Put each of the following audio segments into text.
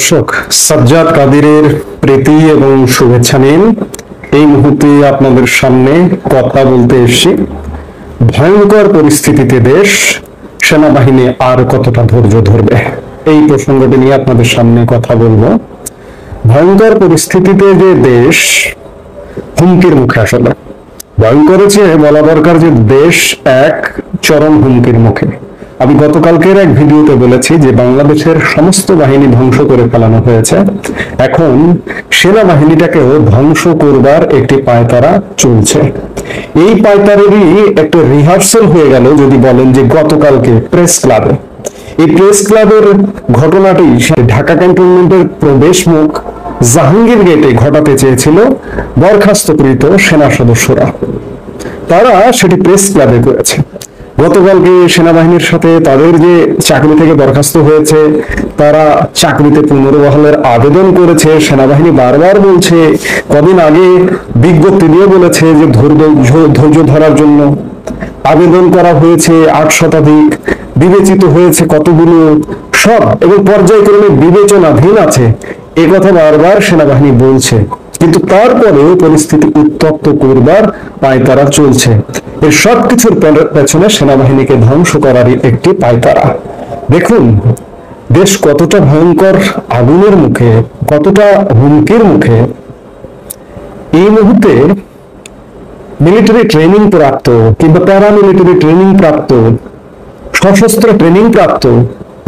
দর্শক, সাজ্জাদ কাদিরের প্রীতি এবং শুভেচ্ছা নিন। এই মুহূর্তে আপনাদের সামনে কথা বলতে এসেছি ভয়ঙ্কর পরিস্থিতিতে দেশ, সেনাবাহিনী আর কতটা ধৈর্য ধরবে, এই প্রসঙ্গটি নিয়ে আপনাদের সামনে কথা বলবো। ভয়ঙ্কর পরিস্থিতিতে যে দেশ হুমকির মুখে, আসলে ভয়ঙ্কর চেয়ে বলা দরকার যে দেশ এক চরম হুমকির মুখে। আমি গতকালকের এক ভিডিওতে বলেছি যে বাংলাদেশের সমস্ত বাহিনী ধ্বংস করে ফেলানো হয়েছে, এখন সেনাবাহিনীটাকেও ধ্বংস করবার একটি পায়তারা চলছে। এই পায়তারেরই একটা রিহার্সাল হয়ে গেল যদি বলেন যে গতকালকে প্রেস ক্লাবে। এই প্রেস ক্লাবের ঘটনাটি ঢাকা ক্যান্টনমেন্টের প্রবেশ মুখ জাহাঙ্গীর গেটে ঘটাতে চেয়েছিল বরখাস্তকৃত সেনা সদস্যরা। তারা সেটি প্রেস ক্লাবে করেছে। গতকালকে সেনাবাহিনীর সাথে তাদের যে চাকরি থেকে বরখাস্ত হয়েছে, তারা চাকরিতে পুনর্বহালের আবেদন করেছে। সেনাবাহিনী বারবার বলছে, কদিন আগে বিজ্ঞপ্তি দিয়ে বলেছে যে ধৈর্য ধরার জন্য আবেদন করা হয়েছে ৮ শতাধিক, বিবেচিত হয়েছে কতগুলো, সব এবং পর্যায়ক্রমে বিবেচনাধীন আছে, এ কথা বারবার সেনাবাহিনী বলছে। কিন্তু তারপরেও পরিস্থিতি উত্তপ্ত করবার পায়তারা চলছে। এর সবকিছুর পেছনে সেনাবাহিনীকে ধ্বংস করারই একটি পায়তারা। দেখুন দেশ কতটা ভয়ঙ্কর আগুনের মুখে, কতটা হুমকির মুখে। এই মুহূর্তে মিলিটারি ট্রেনিং প্রাপ্ত কিংবা প্যারামিলিটারি ট্রেনিং প্রাপ্ত, সশস্ত্র ট্রেনিং প্রাপ্ত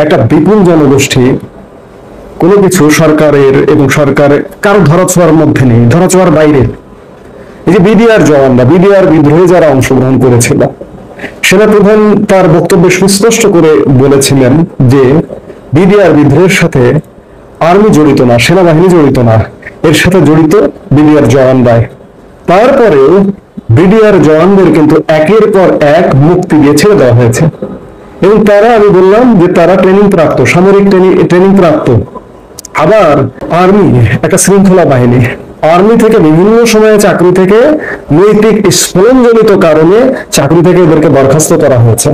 একটা বিপুল জনগোষ্ঠী কোনো কিছু সরকারের এবং সরকারের কারো ধরাছোঁয়ার মধ্যে নেই, ধরাছোঁয়ার বাইরে। এই যে বিডিআর জওয়ানরা, বিডিআর বিদ্রোহে যারা অংশগ্রহণ করেছিল, সেনাপ্রধান তার বক্তব্যে সুস্পষ্ট করে বলেছিলেন যে বিডিআর বিদ্রোহের সাথে আর্মি জড়িত না, সেনাবাহিনী জড়িত না, এর সাথে জড়িত বিডিআর জওয়ানরাই। তারপরেও বিডিআর জওয়ানদের কিন্তু একের পর এক মুক্তি দিয়ে ছেড়ে দেওয়া হয়েছে এবং তারা, আমি বললাম যে তারা ট্রেনিং প্রাপ্ত, সামরিক ট্রেনিং প্রাপ্ত। আবার আর্মি একটা শৃঙ্খলা বাহিনী, আর্মি থেকে বিভিন্ন সময়ে চাকরি থেকে নৈতিক স্ফলনজনিত কারণে চাকরি থেকে এদেরকে বরখাস্ত করা হয়েছে।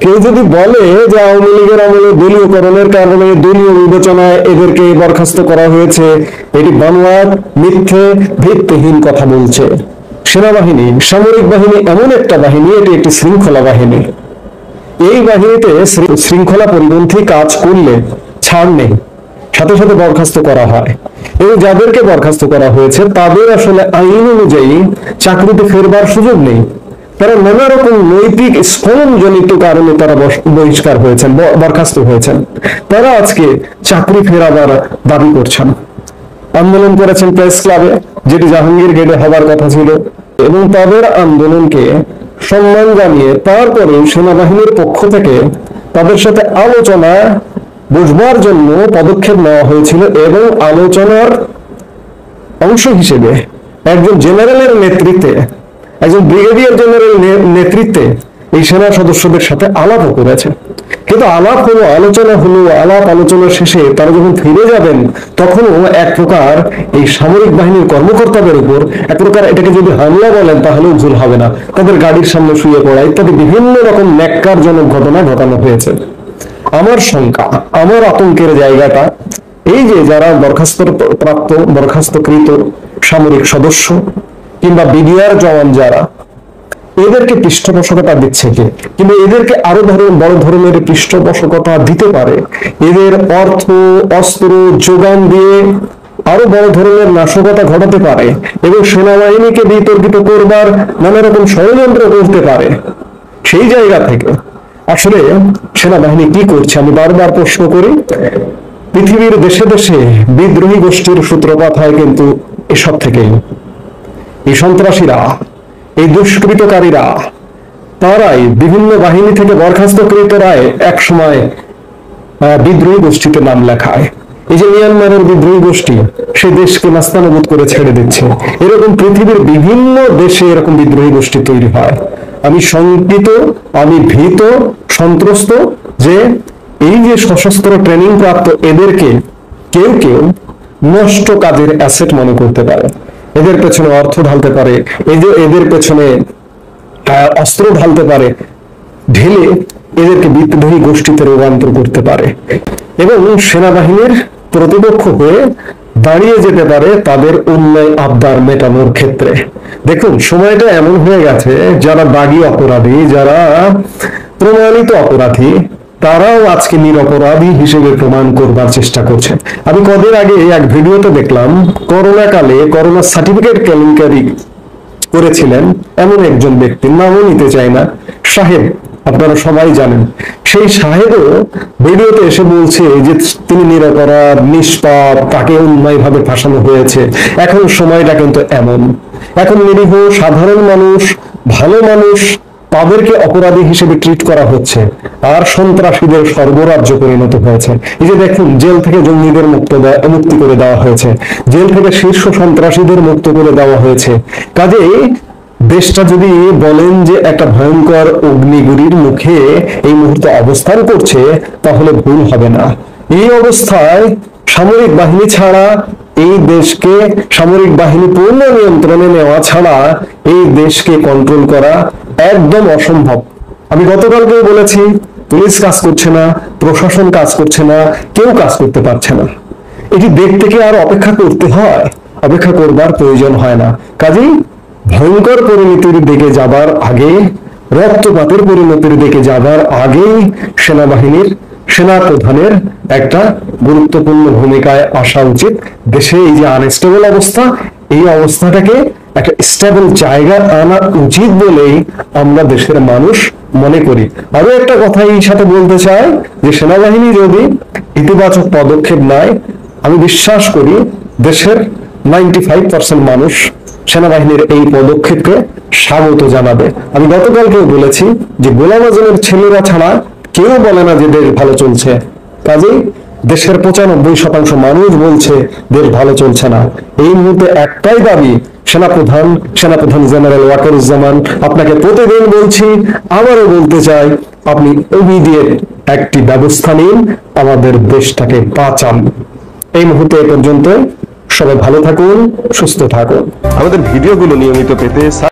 কেউ যদি বলে যে আওয়ামী লীগের আমলে দলীয়করণের কারণে দলীয় বিবেচনায় এদেরকে বরখাস্ত করা হয়েছে, এটি বানোয়াট, মিথ্যে, ভিত্তিহীন কথা বলছে। সেনাবাহিনী, সামরিক বাহিনী এমন একটা বাহিনী, এটি একটি শৃঙ্খলা বাহিনী। এই বাহিনীতে শৃঙ্খলা পরিপন্থী কাজ করলে ছাড় নেই, সাথে সাথে বরখাস্ত করা হয়। এবং যাদেরকে বরখাস্ত করা হয়েছে তাদের আসলে আইন অনুযায়ী চাকরিতে ফেরবার সুযোগ নেই। তারা নানা রকম নৈতিক স্খলনজনিত কারণে তারা বহিষ্কার হয়েছেন, বরখাস্ত হয়েছেন। তারা আজকে চাকরি ফেরাবার দাবি করছেন, আন্দোলন করেছেন প্রেস ক্লাবে, যেটি জাহাঙ্গীর গেটে হবার কথা ছিল। এবং তাদের আন্দোলনকে সম্মান জানিয়ে তারপরে সেনাবাহিনীর পক্ষ থেকে তাদের সাথে আলোচনা বুঝবার জন্য পদক্ষেপ নেওয়া হয়েছিল এবং আলোচনার অংশ হিসেবে একজন জেনারেলের নেতৃত্বে, একজন ব্রিগেডিয়ার জেনারেল নেতৃত্বে এই সেনা সদস্যদের সাথে আলাপও করেছে। কিন্তু আলাপ হলো, আলোচনা হলো, আলাপ আলোচনার শেষে তারা যখন ফিরে যাবেন তখনও এক প্রকার এই সামরিক বাহিনীর কর্মকর্তাদের উপর এক প্রকার, এটাকে যদি হামলা বলেন তাহলেও ভুল হবে না, তাদের গাড়ির সামনে শুয়ে পড়া ইত্যাদি বিভিন্ন রকম ন্যাক্কারজনক ঘটনা ঘটানো হয়েছে। আমার শঙ্কা, আমার আতঙ্কের জায়গাটা এই যে যারা বরখাস্তকৃত সামরিক সদস্য কিংবা বিডিআর জওয়ান যারা, এদেরকে পৃষ্ঠপোষকতা দিচ্ছে কে, কিন্তু এদেরকে আরো বড় ধরনের পৃষ্ঠপোষকতা দিতে পারে, এদের অর্থ অস্ত্র যোগান দিয়ে আরো বড় ধরনের নাশকতা ঘটাতে পারে এবং সেনাবাহিনীকে বিতর্কিত করবার নানা রকম ষড়যন্ত্র করতে পারে। সেই জায়গা থেকে আসলে সেনাবাহিনী কি করছে আমি বারবার প্রশ্ন করি। পৃথিবীর দেশে দেশে বিদ্রোহী গোষ্ঠীর সূত্রপাত হয় কিন্তু এসব থেকেই। এই সন্ত্রাসীরা, এই দুষ্কৃতকারীরা, তারাই বিভিন্ন বাহিনী থেকে বরখাস্তকৃতরাই এক সময় বিদ্রোহী গোষ্ঠীতে নাম লেখায়। এই যে মিয়ানমারের বিদ্রোহী গোষ্ঠী, সে দেশকে নাস্তানাবুদ করে ছেড়ে দিচ্ছে। এরকম পৃথিবীর বিভিন্ন দেশে এরকম বিদ্রোহী গোষ্ঠী তৈরি হয়। আমি শঙ্কিত, আমি ভীত, সন্ত্রস্ত যে এই যে সশস্ত্র ট্রেনিং প্রাপ্ত এদেরকে কেউ কেউ নষ্ট কাজের অ্যাসেট মনে করতে পারে, এদের পেছনে অর্থ ঢালতে পারে, এদের পেছনে অস্ত্র ঢালতে পারে, ঢেলে এদেরকে বিদ্রোহী গোষ্ঠীতে রূপান্তর করতে পারে এবং সেনাবাহিনীর প্রতিপক্ষ হয়ে দাঁড়িয়ে যেতে পারে তাদের অন্যায় আবদার মেটানোর ক্ষেত্রে। দেখুন, সময়টা এমন হয়ে গেছে, যারা দাগী অপরাধী, যারা প্রমাণিত অপরাধী, তারাও আজকে নিরপরাধী হিসেবে প্রমাণ করবার চেষ্টা করছে। আমি কদিন আগে এক ভিডিওতে দেখলাম, করোনা কালে করোনা সার্টিফিকেট কেলেঙ্কারি করেছিলেন এমন একজন ব্যক্তি, নামও নিতে চাই না, সাহেব, আপনারা সবাই জানেন। সেই সাহেবও ভিডিওতে এসে বলছে যে তিনি নিরপরাধ, নিষ্পাপ, তাকে অন্যায়ভাবে ফাঁসানো হয়েছে। এখন সময়টা কিন্তু এমন, এখন নিরীহ সাধারণ মানুষ, ভালো মানুষ, তাদেরকে অপরাধী হিসেবে ট্রিট করা হচ্ছে, আর সন্ত্রাসীদের সর্বরাজ্য পরিণত হয়েছে। এই যে দেখুন, জেল থেকে জঙ্গিদের মুক্তি করে দেওয়া হয়েছে, জেল থেকে শীর্ষ সন্ত্রাসীদের মুক্ত করে দেওয়া হয়েছে। কাজেই দেশটা যদি বলেন যে একটা ভয়ঙ্কর অগ্নিগুড়ির মুখে এই মুহূর্তে অবস্থান করছে, তাহলে ভুল হবে না। এই অবস্থায় সামরিক বাহিনী ছাড়া এই দেশকে, সামরিক বাহিনী পূর্ণ নিয়ন্ত্রণে নেওয়া ছাড়া এই দেশকে কন্ট্রোল করা একদম অসম্ভব। আমি গতকালকেও বলেছি, পুলিশ কাজ করছে না, প্রশাসন কাজ করছে না, কেউ কাজ করতে পারছে না। এটি দেখতে কি আর অপেক্ষা করতে হয়? অপেক্ষা করবার প্রয়োজন হয় না। কাজেই ভয়ঙ্কর পরিণতির দিকে যাবার আগে, রক্তপাতের পরিণতির দিকে যাবার আগেই সেনাবাহিনীর, সেনা প্রধানের একটা গুরুত্বপূর্ণ ভূমিকায় আসা উচিত। দেশে এই যে আনস্টেবল অবস্থা, এই অবস্থাটাকে একটা স্টেবল জায়গায় আনা উচিত বলেই আমরা দেশের মানুষ মনে করি। আরো একটা কথা এই সাথে বলতে চাই যে সেনাবাহিনী যদি ইতিবাচক পদক্ষেপ নেয়, আমি বিশ্বাস করি দেশের 95% মানুষ সেনাবাহিনীর এই পদক্ষেপকে স্বাগত জানাবে। আমি গতকালকেও বলেছি যে গোলাম আজমের ছেলেরা ছাড়া কেউ বলে না যে দেশ ভালো চলছে। কাজেই দেশের 95% মানুষ বলছে দেশ ভালো চলছে না। এই মুহূর্তে একটাই দাবি, সেনাপ্রধান জেনারেল ওয়াকারুজ্জামান, আপনাকে প্রতিদিন বলছি, আবারও বলতে চাই, আপনি ইমিডিয়েট একটি ব্যবস্থা নিন, আমাদের দেশটাকে বাঁচান। এই মুহূর্তে এ পর্যন্ত। সবাই ভালো থাকুন, সুস্থ থাকুন। আমাদের ভিডিওগুলো নিয়মিত পেতে